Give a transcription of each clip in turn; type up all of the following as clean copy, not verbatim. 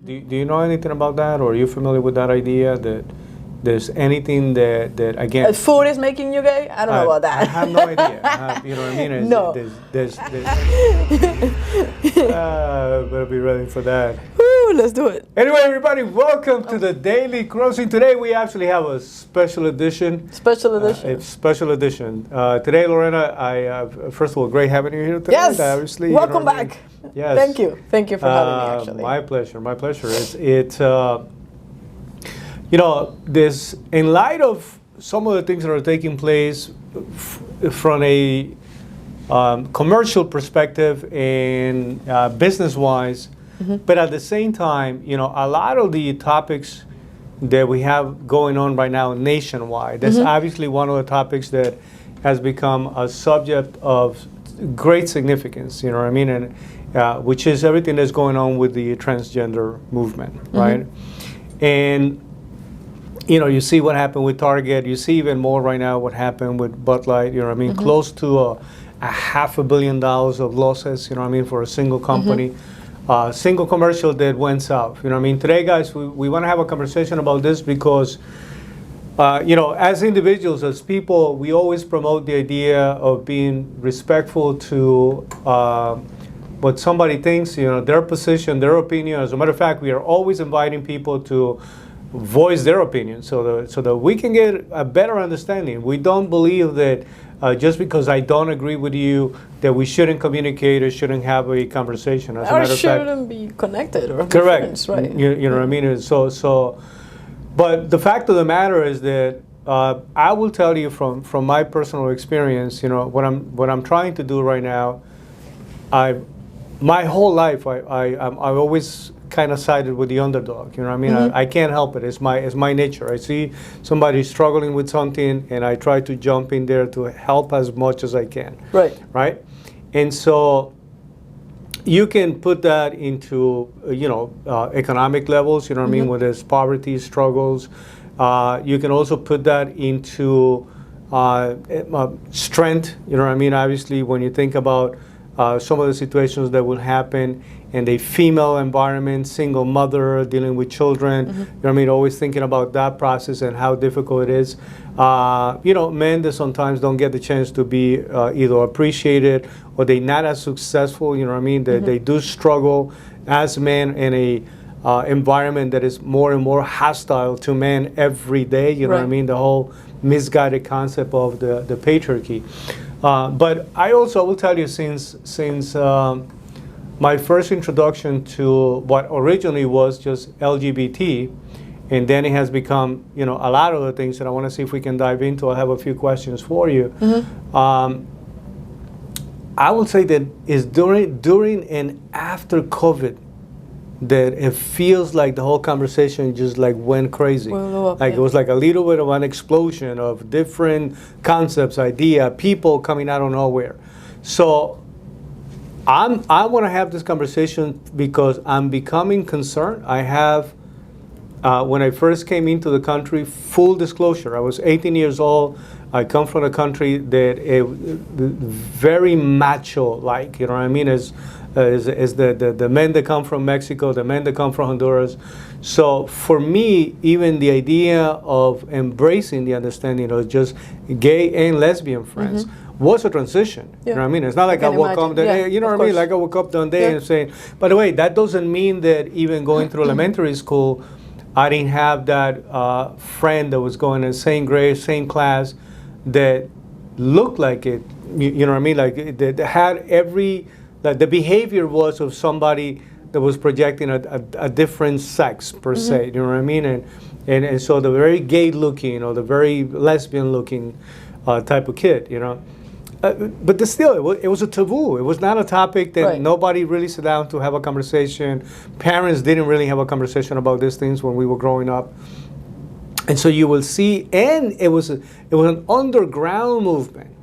Do you know anything about that, or are you familiar with that idea that there's anything that again? Food is making you gay? I don't know about that. I have no idea. You know what I mean? No. Better be ready for that. Woo, let's do it. Anyway, everybody, welcome to the Daily Crossing. Today we actually have a special edition. Special edition. It's special edition. Today, Lorena, first of all, great having you here today. Yes. Obviously, Welcome back. Yes. Thank you. Thank you for having me, actually. My pleasure. My pleasure. It's you know, this in light of some of the things that are taking place from a commercial perspective and business-wise, but at the same time, you know, a lot of the topics that we have going on right now nationwide, that's obviously one of the topics that has become a subject of great significance, you know what I mean, and which is everything that's going on with the transgender movement, right? And you know, you see what happened with Target. You see even more right now what happened with Bud Light. You know what I mean? Close to a $500 million of losses, you know what I mean, for a single company. Single commercial that went south. You know what I mean? Today, guys, we want to have a conversation about this because, you know, as individuals, as people, we always promote the idea of being respectful to what somebody thinks, you know, their position, their opinion. As a matter of fact, we are always inviting people to voice their opinion so that we can get a better understanding. We don't believe that just because I don't agree with you that we shouldn't communicate or shouldn't have a conversation. As a matter of fact, shouldn't be connected or correct, friends, right? You know what I mean? So, but the fact of the matter is that I will tell you from my personal experience, you know, what I'm trying to do right now. My whole life I've always kind of sided with the underdog, you know what I mean? I can't help it. It's my nature. I see somebody struggling with something and I try to jump in there to help as much as I can. Right? And so you can put that into, you know, economic levels, you know what I mean, where there's poverty, struggles. You can also put that into strength, you know what I mean? Obviously, when you think about some of the situations that will happen in a female environment, single mother dealing with children, you know what I mean, always thinking about that process and how difficult it is. You know, men that sometimes don't get the chance to be either appreciated or they're not as successful, you know what I mean, they do struggle as men in a environment that is more and more hostile to men every day, you know what I mean, the whole misguided concept of the patriarchy. But I also will tell you, since my first introduction to what originally was just LGBT, and then it has become, you know, a lot of the things that I want to see if we can dive into. I have a few questions for you. I will say that it's during and after COVID that it feels like the whole conversation just like went crazy. It was like a little bit of an explosion of different concepts, idea, people coming out of nowhere. So I want to have this conversation because I'm becoming concerned. I have, when I first came into the country, full disclosure, I was 18 years old. I come from a country that is very macho-like, you know what I mean? Is the men that come from Mexico, the men that come from Honduras. So for me, even the idea of embracing the understanding of just gay and lesbian friends was a transition. You know what I mean? It's not like I woke up, you know what I mean? Like I woke up one day and saying, by the way, that doesn't mean that even going through elementary school, I didn't have that friend that was going in the same grade, same class, that looked like it, you know what I mean? Like that had every, like the behavior was of somebody that was projecting a different sex per se, you know what I mean? And so the very gay looking or the very lesbian looking type of kid, you know? But still, it was a taboo. It was not a topic that nobody really sat down to have a conversation. Parents didn't really have a conversation about these things when we were growing up. And so you will see, and it was an underground movement.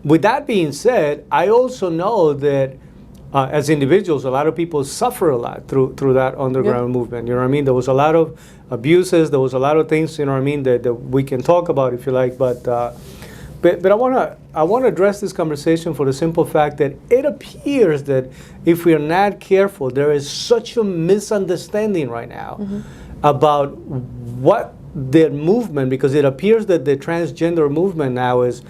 With that being said, I also know that as individuals, a lot of people suffer a lot through that underground movement. You know what I mean? There was a lot of abuses. There was a lot of things, you know what I mean, that we can talk about if you like. But But I wanna address this conversation for the simple fact that it appears that if we are not careful, there is such a misunderstanding right now about what the movement, because it appears that the transgender movement now is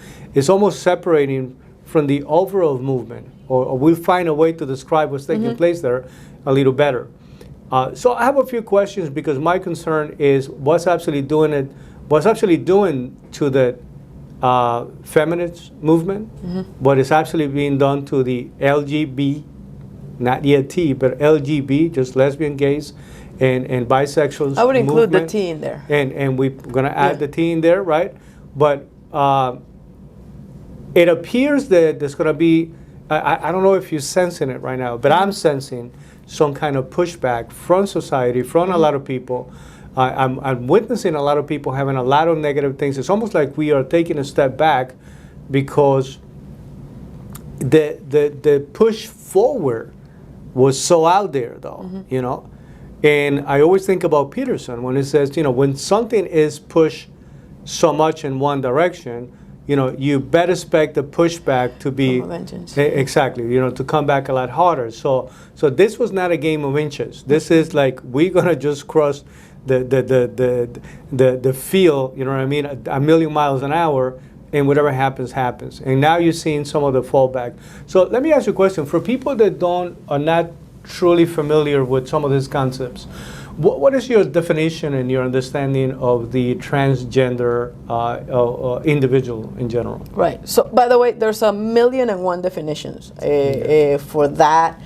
almost separating from the overall movement, or we'll find a way to describe what's taking place there a little better. So I have a few questions, because my concern is what's actually doing to the feminist movement, what is actually being done to the LGB, not yet T, but LGB, just lesbian, gays, and bisexuals. I would include movement. the T in there. And we're going to add the T in there, right? But it appears that there's going to be, I don't know if you're sensing it right now, but I'm sensing some kind of pushback from society, from a lot of people. I'm witnessing a lot of people having a lot of negative things. It's almost like we are taking a step back, because the push forward was so out there, though, you know. And I always think about Peterson when he says, you know, when something is pushed so much in one direction, you know, you better expect the pushback to be exactly, you know, to come back a lot harder. So this was not a game of inches. This is like, we're gonna just cross the field, you know what I mean, a million miles an hour, and whatever happens, happens. And now you're seeing some of the fallback. So let me ask you a question. For people that are not truly familiar with some of these concepts, what is your definition and your understanding of the transgender individual in general? Right. So, by the way, there's 1,000,001 definitions for that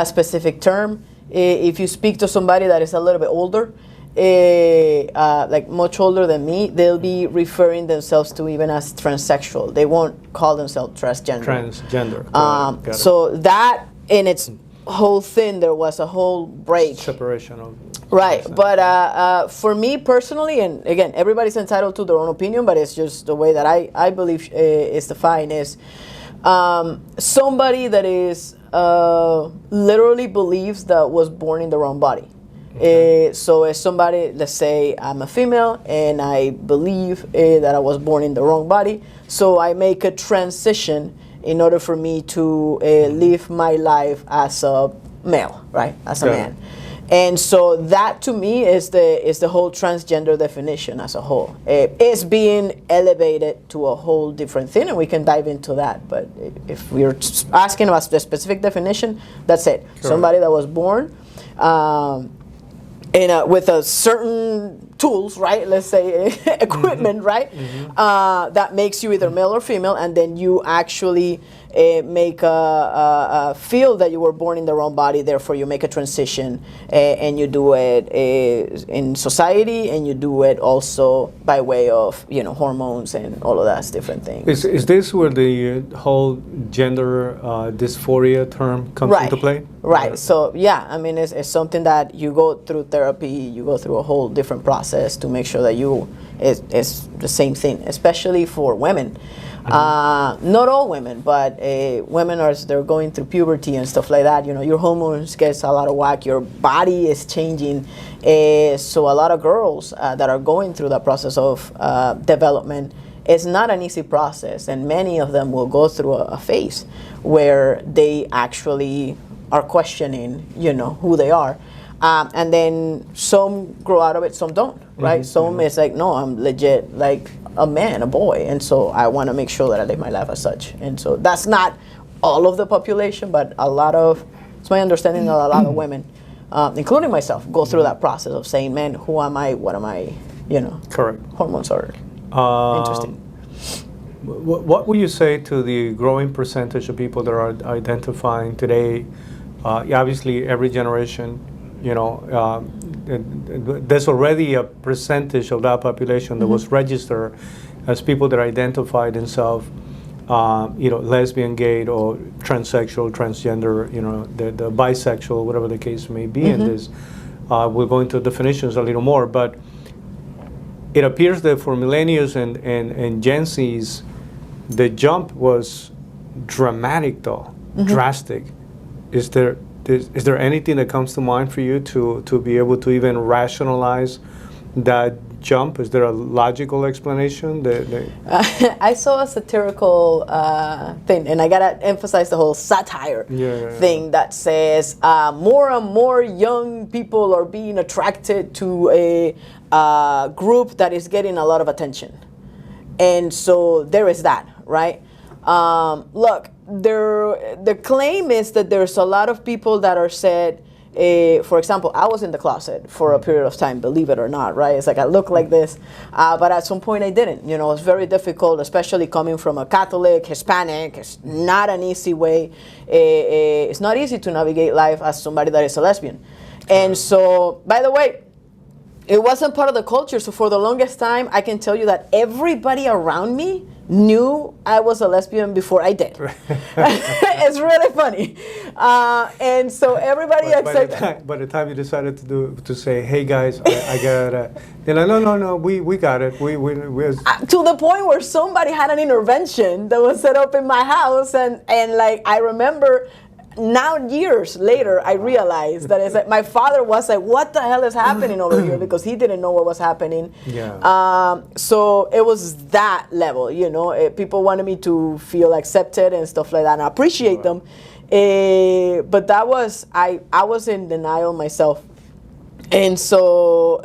specific term. If you speak to somebody that is a little bit older, like much older than me, they'll be referring themselves to even as transsexual. They won't call themselves transgender. So that in its whole thing, there was a whole break. Separation of. Right, but for me personally, and again, everybody's entitled to their own opinion, but it's just the way that I believe is defined is somebody that is literally believes that was born in the wrong body. Okay. So as somebody, let's say I'm a female and I believe that I was born in the wrong body, so I make a transition in order for me to live my life as a male, right, as a man. And so that to me is the whole transgender definition as a whole. It's being elevated to a whole different thing, and we can dive into that. But if we're asking about the specific definition, that's it. Sure. Somebody that was born with a certain tools, right? Let's say equipment, right? That makes you either male or female, and then you actually make a feel that you were born in the wrong body. Therefore, you make a transition, and you do it in society, and you do it also by way of hormones and all of that different things. Is this where the whole gender dysphoria term comes into play? Right. Yeah. So yeah, I mean, it's something that you go through therapy. You go through a whole different process to make sure that it's the same thing, especially for women. Not all women, but women as they're going through puberty and stuff like that, your hormones gets a lot of whack, your body is changing. So a lot of girls that are going through that process of development, it's not an easy process, and many of them will go through a phase where they actually are questioning, who they are. And then some grow out of it, some don't, right? Some is like, no, I'm legit like a man, a boy, and so I want to make sure that I live my life as such. And so that's not all of the population, but it's my understanding that a lot of women, including myself, go through that process of saying, man, who am I, what am I, Correct. Hormones are interesting. What would you say to the growing percentage of people that are identifying today, obviously every generation, there's already a percentage of that population that was registered as people that identify themselves, lesbian, gay, or transsexual, transgender, the bisexual, whatever the case may be in this. We'll go into definitions a little more, but it appears that for millennials and Gen Zs, the jump was dramatic, though, drastic. Is there anything that comes to mind for you to be able to even rationalize that jump? Is there a logical explanation? I saw a satirical thing, and I gotta emphasize the whole satire thing that says more and more young people are being attracted to a group that is getting a lot of attention. And so there is that, right? Look, the claim is that there's a lot of people that are said, for example, I was in the closet for a period of time, believe it or not, right? It's like I look like this, but at some point I didn't. You know, it's very difficult, especially coming from a Catholic, Hispanic. It's not an easy way. It's not easy to navigate life as somebody that is a lesbian. And so, by the way, it wasn't part of the culture. So for the longest time, I can tell you that everybody around me knew I was a lesbian before I did. It's really funny. And so everybody accepted. By the time you decided to say, hey guys, I got it. They're like, no, we got it. We to the point where somebody had an intervention that was set up in my house. And like, I remember now years later, I realized that it's like my father was like, what the hell is happening over here? Because he didn't know what was happening. So it was that level, you know. People wanted me to feel accepted and stuff like that, and I appreciate them. But that was, I was in denial myself. And so,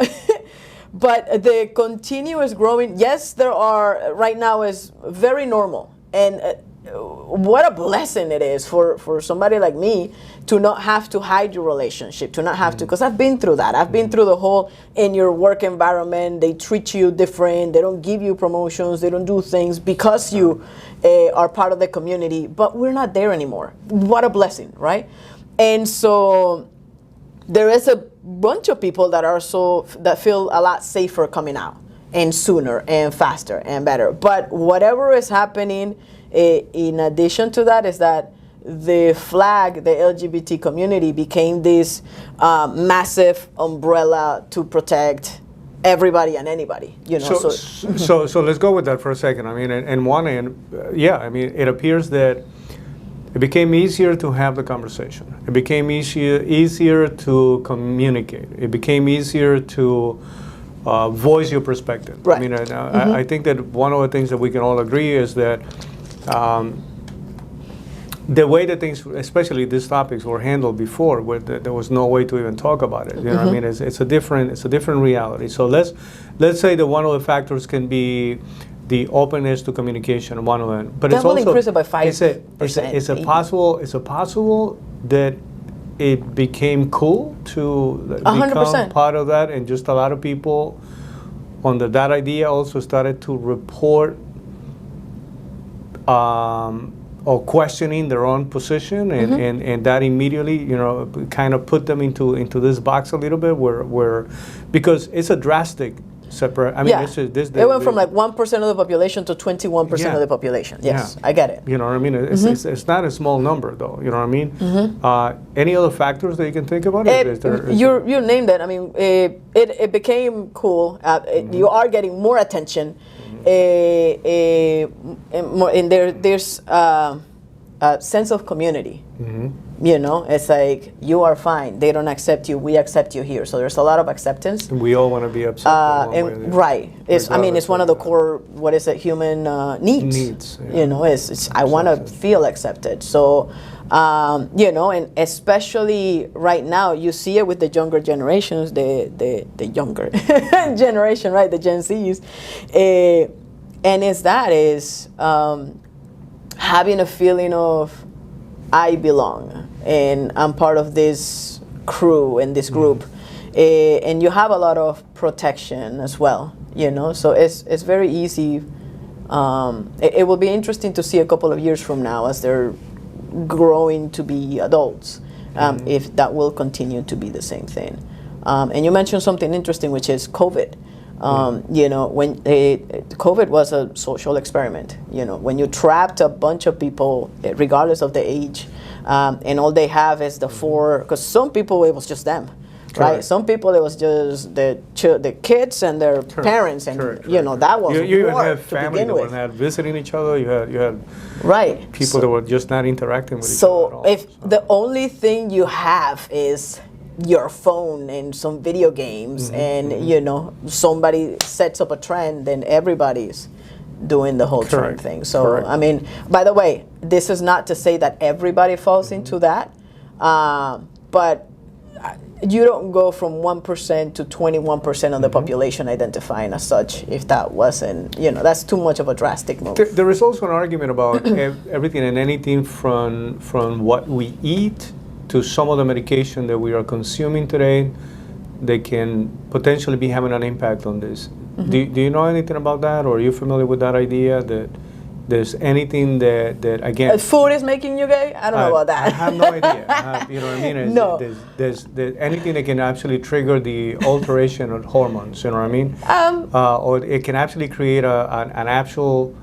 but the continuous growing, yes, there are, right now is very normal. And what a blessing it is for somebody like me to not have to hide your relationship, to not have to, because I've been through that. I've been through the whole, in your work environment, they treat you different, they don't give you promotions, they don't do things because you are part of the community, but we're not there anymore. What a blessing, right? And so there is a bunch of people that feel a lot safer coming out, and sooner and faster and better. But whatever is happening, in addition to that, is that the flag, the LGBT community, became this massive umbrella to protect everybody and anybody. You know. So let's go with that for a second. I mean, and one end, I mean, it appears that it became easier to have the conversation. It became easier to communicate. It became easier to voice your perspective. Right. I mean, I think that one of the things that we can all agree is that the way that things, especially these topics, were handled before, where there was no way to even talk about it. You know what I mean? It's a different reality. So let's say that one of the factors can be the openness to communication, one of them. But that it's will also increase it by 5%. Is it possible that it became cool to 100%. become part of that, and just a lot of people under that idea also started to report or questioning their own position, and that immediately, you know, kind of put them into this box a little bit, where because it's a drastic separate. I mean, it went from like 1% of the population to 21% of the population. Yes, I get it. You know what I mean? It's not a small number, though. You know what I mean? Any other factors that you can think about? You named it. I mean, it became cool. You are getting more attention. And there's a sense of community. You know, it's like, you are fine, they don't accept you, we accept you here. So there's a lot of acceptance. And we all want to be accepted. Right. It's one of the core, human needs. You know, it's I want to feel accepted. So, you know, and especially right now, you see it with the younger generations, the younger generation, right, the Gen Zs. And is having a feeling of, I belong, and I'm part of this crew and this group, and you have a lot of protection as well, you know. So it's very easy. It will be interesting to see a couple of years from now, as they're growing to be adults, if that will continue to be the same thing. And you mentioned something interesting, which is COVID. You know, when COVID was a social experiment, you know, when you trapped a bunch of people, regardless of the age, and all they have is the because some people, it was just them, right? Some people, it was just the kids and their parents, and you know, that was you even had family that were not visiting each other. You had people that were just not interacting with each other at all. So if the only thing you have is your phone and some video games, and you know, somebody sets up a trend, then everybody's doing the whole trend thing. So I mean, by the way, this is not to say that everybody falls into that, but you don't go from 1% to 21% of the population identifying as such if that wasn't, you know, that's too much of a drastic move. There is also an argument about everything and anything from what we eat to some of the medication that we are consuming today. They can potentially be having an impact on this. Do you know anything about that, or are you familiar with that idea that there's anything that again... food is making you gay? I don't know about that. I have no idea. You know what I mean? No. There's anything that can actually trigger the alteration of hormones, you know what I mean? Or it can actually create an actual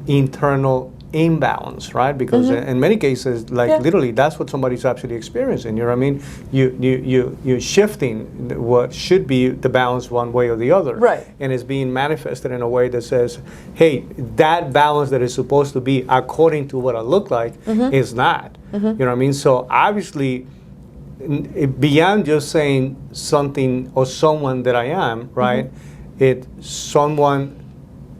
internal imbalance, right? Because in many cases, like literally, that's what somebody's actually experiencing. You know what I mean? You're shifting what should be the balance one way or the other, right? And it's being manifested in a way that says, "Hey, that balance that is supposed to be according to what I look like is not." You know what I mean? So obviously, beyond just saying something or someone that I am, right? It's someone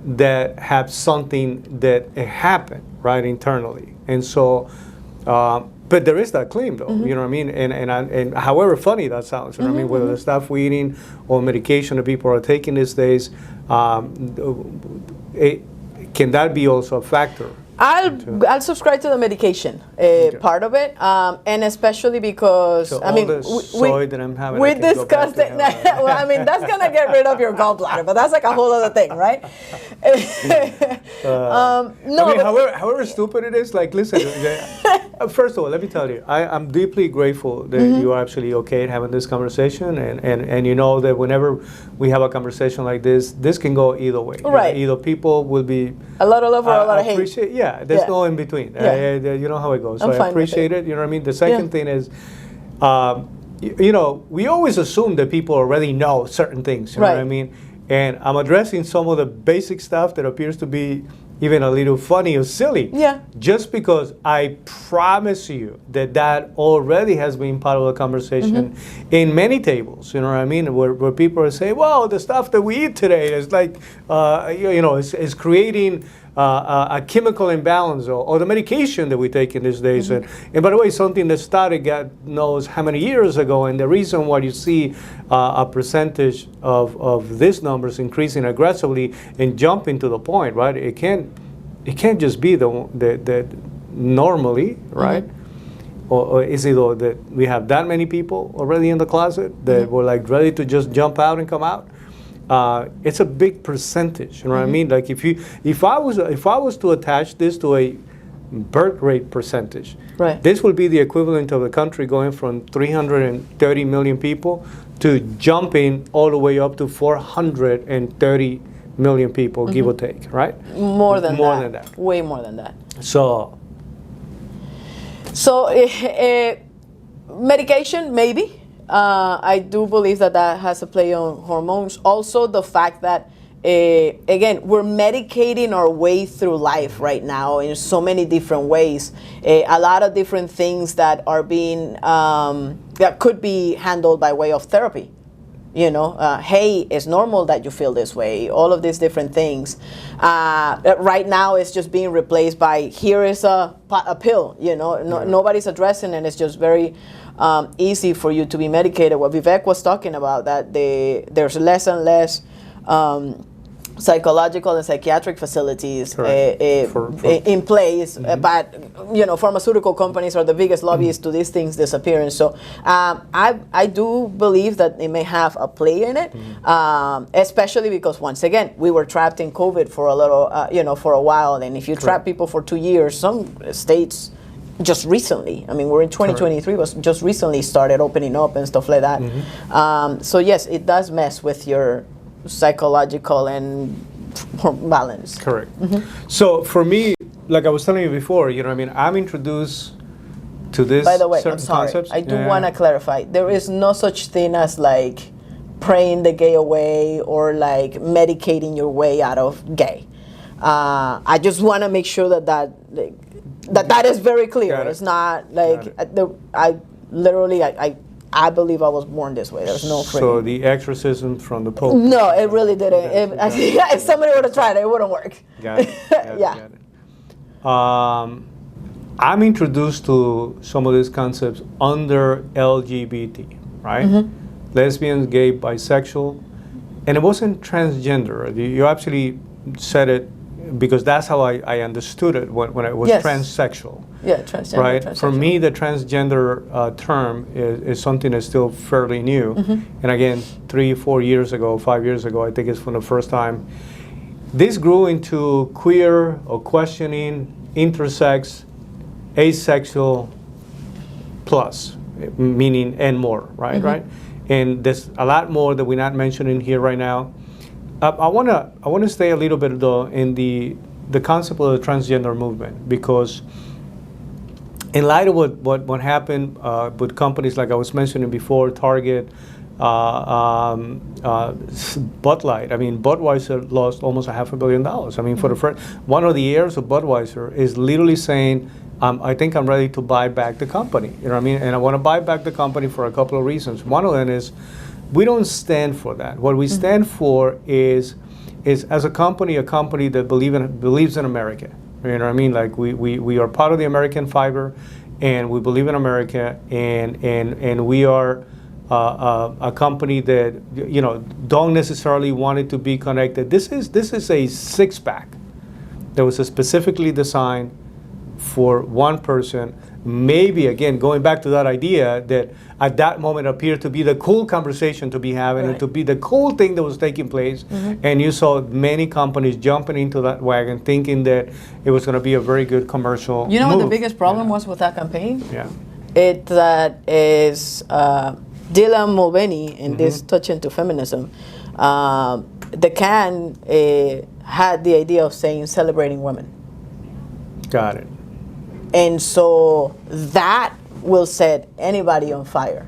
that have something that happened right internally, and so but there is that claim though, you know what I mean, and however funny that sounds, you know what I mean, whether the stuff we're eating or medication that people are taking these days, can that be also a factor? I'll subscribe to the medication part of it, and especially because so I mean soy that I'm having, we discussed it. Well, I mean that's gonna get rid of your gallbladder, but that's like a whole other thing, right? No, I mean, however stupid it is, like listen. First of all, let me tell you, I'm deeply grateful that you are actually okay at having this conversation, and you know that whenever we have a conversation like this can go either way. Right. Either people will be a lot of love or a lot of hate. Yeah, there's no in between. You know how it goes. So I appreciate it. You know what I mean? The second thing is, you know, we always assume that people already know certain things. You know what I mean? And I'm addressing some of the basic stuff that appears to be even a little funny or silly. Yeah. Just because I promise you that already has been part of the conversation in many tables. You know what I mean? Where people are saying, well, the stuff that we eat today is like, you know, is creating a chemical imbalance, or the medication that we take in these days. And by the way, something that started God knows how many years ago, and the reason why you see a percentage of these numbers increasing aggressively and jumping to the point, right? It can't just be the normally, right? Or is it that we have that many people already in the closet that were like ready to just jump out and come out? It's a big percentage, you know what I mean? Like if I was to attach this to a birth rate percentage, this would be the equivalent of the country going from 330 million people to jumping all the way up to 430 million people, give or take, right? More than that. Way more than that. So medication, maybe. I do believe that has a play on hormones. Also, the fact that, again, we're medicating our way through life right now in so many different ways. A lot of different things that are being, that could be handled by way of therapy. You know, hey, it's normal that you feel this way. All of these different things. Right now, it's just being replaced by, here is a pill. You know, nobody's addressing it. It's just very easy for you to be medicated. What Vivek was talking about, that there's less and less psychological and psychiatric facilities in place, but you know, pharmaceutical companies are the biggest lobbyists to these things disappearing. So I do believe that they may have a play in it, especially because once again we were trapped in COVID for a little, you know, for a while, and if you trap people for 2 years, some states just recently, I mean, we're in 2023, was just recently started opening up and stuff like that. So yes, it does mess with your psychological and balance. Correct. So for me, like I was telling you before, you know what I mean, I'm introduced to this. By the way, certain I'm sorry, concepts. I do want to clarify, there is no such thing as like praying the gay away or like medicating your way out of gay. I just want to make sure that is very clear. It's not like I I believe I was born this way. There's no freaking. So the exorcism from the Pope. No, it really didn't. If somebody would have tried it, it wouldn't work. Got it. Got it. I'm introduced to some of these concepts under LGBT, right? Mm-hmm. Lesbian, gay, bisexual, and it wasn't transgender. You actually said it because that's how I understood it when it was transsexual. Yeah, transgender. Right. For me, the transgender term is something that's still fairly new. Mm-hmm. And again, 3, 4 years ago, 5 years ago, I think it's from the first time. This grew into queer or questioning, intersex, asexual, plus, meaning and more. Right. Mm-hmm. Right. And there's a lot more that we're not mentioning here right now. I wanna stay a little bit though in the concept of the transgender movement, because in light of what happened with companies like I was mentioning before, Target, Bud Light. I mean, Budweiser lost almost $500 million. I mean, for the first, one of the heirs of Budweiser is literally saying, I think I'm ready to buy back the company. You know what I mean? And I want to buy back the company for a couple of reasons. One of them is we don't stand for that. What we stand for is as a company that believes in America. You know what I mean? Like we are part of the American fiber, and we believe in America, and we are a company that don't necessarily want it to be connected. This is a six-pack that was specifically designed for one person. Maybe again going back to that idea that at that moment appeared to be the cool conversation to be having, and to be the cool thing that was taking place. Mm-hmm. And you saw many companies jumping into that wagon thinking that it was going to be a very good commercial move. What the biggest problem was with that campaign? Yeah, it that is Dylan Mulvaney in this touch into feminism. The can had the idea of saying celebrating women. Got it. And so that will set anybody on fire,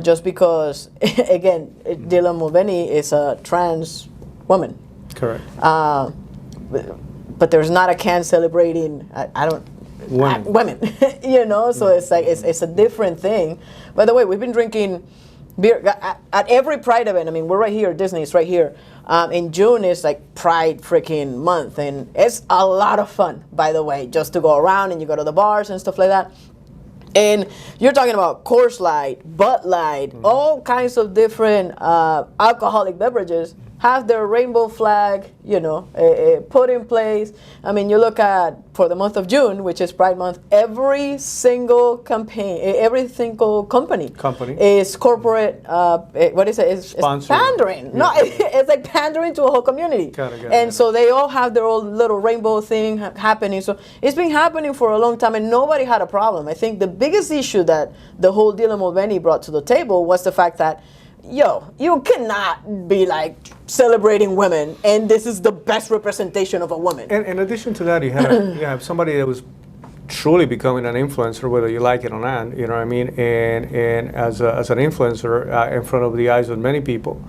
just because, again, Dylan Mulvaney is a trans woman. Correct. But there's not a can celebrating, women, so it's like, it's a different thing. By the way, we've been drinking beer at every Pride event. I mean, we're right here, Disney's right here. In June is like Pride freaking month, and it's a lot of fun, by the way, just to go around and you go to the bars and stuff like that. And you're talking about Coors Light, Bud Light, all kinds of different alcoholic beverages have their rainbow flag, put in place. I mean, you look at, for the month of June, which is Pride Month, every single company is corporate, It's pandering. Yeah. No, it's like pandering to a whole community. So they all have their own little rainbow thing happening. So it's been happening for a long time, and nobody had a problem. I think the biggest issue that the whole Dylan Mulvaney brought to the table was the fact that, you cannot be like celebrating women, and this is the best representation of a woman. And in addition to that, you have somebody that was truly becoming an influencer, whether you like it or not. You know what I mean? And as an influencer in front of the eyes of many people,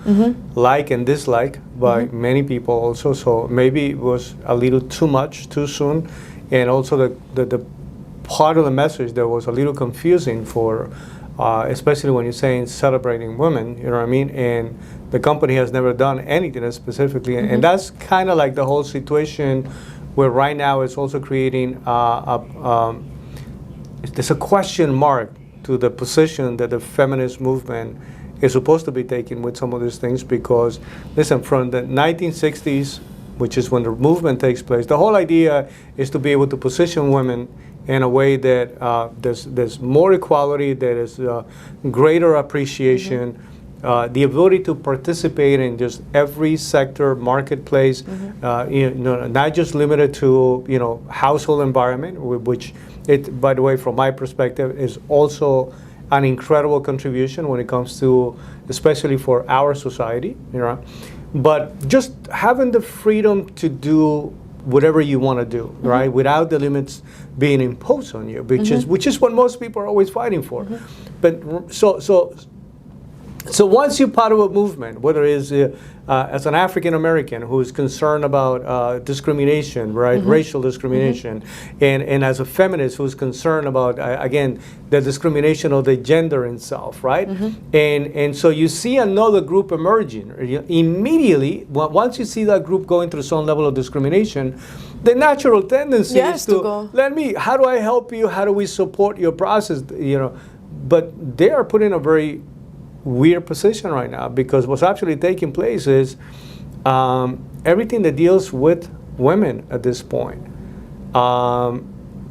like and dislike by many people also. So maybe it was a little too much, too soon, and also the part of the message that was a little confusing for. Especially when you're saying celebrating women, you know what I mean? And the company has never done anything specifically. And that's kind of like the whole situation where right now it's also creating, there's a question mark to the position that the feminist movement is supposed to be taking with some of these things, because, listen, from the 1960s, which is when the movement takes place, the whole idea is to be able to position women in a way that there's more equality, there is greater appreciation, the ability to participate in just every sector, marketplace, not just limited to household environment, which it, by the way, from my perspective, is also an incredible contribution when it comes to, especially for our society, But just having the freedom to do whatever you want to do, right, without the limits being imposed on you, which is what most people are always fighting for. But so So once you're part of a movement, whether it's as an African American who's concerned about discrimination, right, racial discrimination, and as a feminist who's concerned about, again, the discrimination of the gender itself, right? And so you see another group emerging. Immediately, once you see that group going through some level of discrimination, the natural tendency is to go, how do I help you? How do we support your process? You know, but they are put in a very weird position right now, because what's actually taking place is everything that deals with women at this point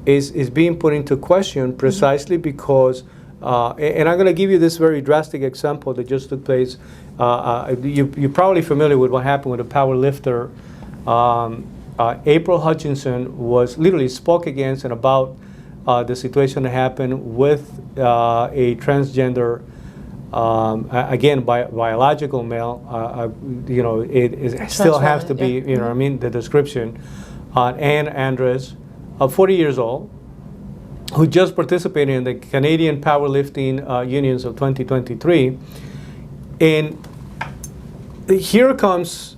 is being put into question precisely because, and I'm going to give you this very drastic example that just took place. You're probably familiar with what happened with a power lifter. April Hutchinson was literally spoke against and about the situation that happened with a transgender again, biological male, you know, it still has to be, you know what I mean, the description. Ann Andres, 40 years old, who just participated in the Canadian Powerlifting Unions of 2023. And here comes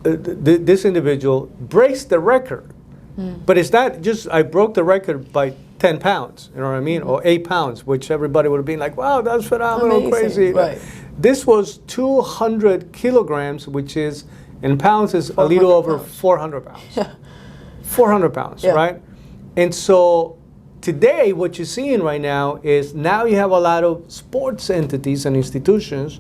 this individual, breaks the record. But it's not just, I broke the record by 10 pounds, you know what I mean, or 8 pounds, which everybody would have been like, wow, that's phenomenal, amazing, crazy. Right. This was 200 kilograms, which is, in pounds, is a little over 400 pounds. Yeah. 400 pounds, right? And so today, what you're seeing right now is now you have a lot of sports entities and institutions.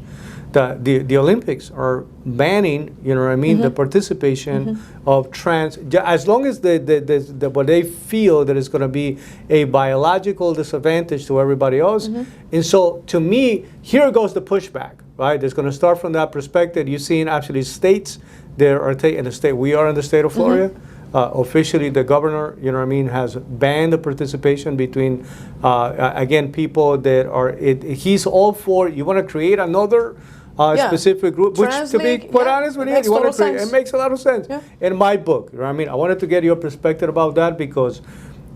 The Olympics are banning, you know what I mean, the participation of trans, as long as what they feel that it's going to be a biological disadvantage to everybody else. And so to me, here goes the pushback, right? It's going to start from that perspective. You're seeing actually states that are taking the state. We are in the state of Florida. Officially, the governor, you know what I mean, has banned the participation between, again, people that are, he's all for, you want to create another specific group, which to be quite honest with you, want to create, it makes a lot of sense. In my book, you know what I mean, I wanted to get your perspective about that because,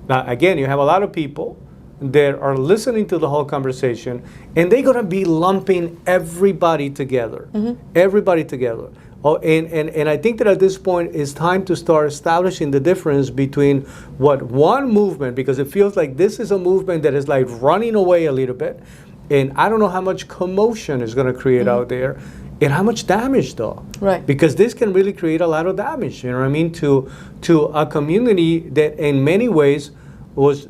again, you have a lot of people that are listening to the whole conversation, and they're going to be lumping everybody together, everybody together. Oh, and I think that at this point it's time to start establishing the difference between what one movement, because it feels like this is a movement that is like running away a little bit, and I don't know how much commotion is going to create out there, and how much damage though. Right. Because this can really create a lot of damage, you know what I mean, to a community that in many ways was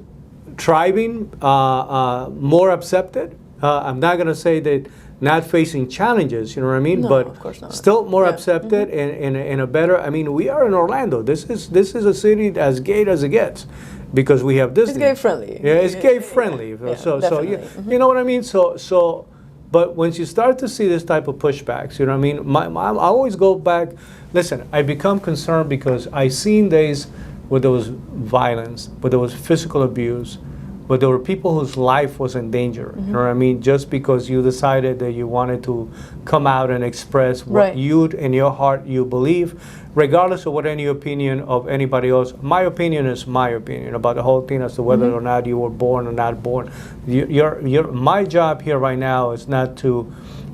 thriving, more accepted. I'm not going to say that not facing challenges, you know what I mean? No, but of course not. Still more accepted and a better, I mean, we are in Orlando. This is a city as gay as it gets because we have Disney. It's gay friendly. Yeah, it's gay friendly. Yeah, so you know what I mean? So, but once you start to see this type of pushbacks, you know what I mean? I always go back, listen, I become concerned because I seen days where there was violence, where there was physical abuse, but there were people whose life was in danger, you know what I mean? Just because you decided that you wanted to come out and express what you, in your heart, you believe, regardless of what any opinion of anybody else. My opinion is my opinion about the whole thing as to whether or not you were born or not born. My job here right now is not to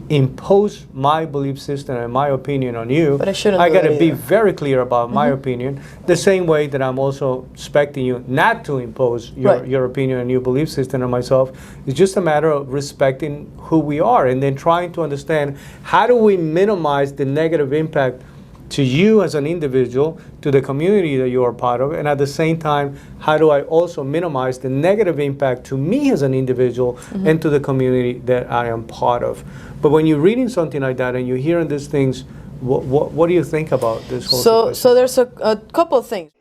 impose my belief system and my opinion on you. But I got to be very clear about my opinion, the same way that I'm also expecting you not to impose your opinion and your belief system on myself. It's just a matter of respecting who we are and then trying to understand how do we minimize the negative impact to you as an individual, to the community that you are part of, and at the same time, how do I also minimize the negative impact to me as an individual and to the community that I am part of. But when you're reading something like that and you're hearing these things, what do you think about this whole situation? So there's a couple of things.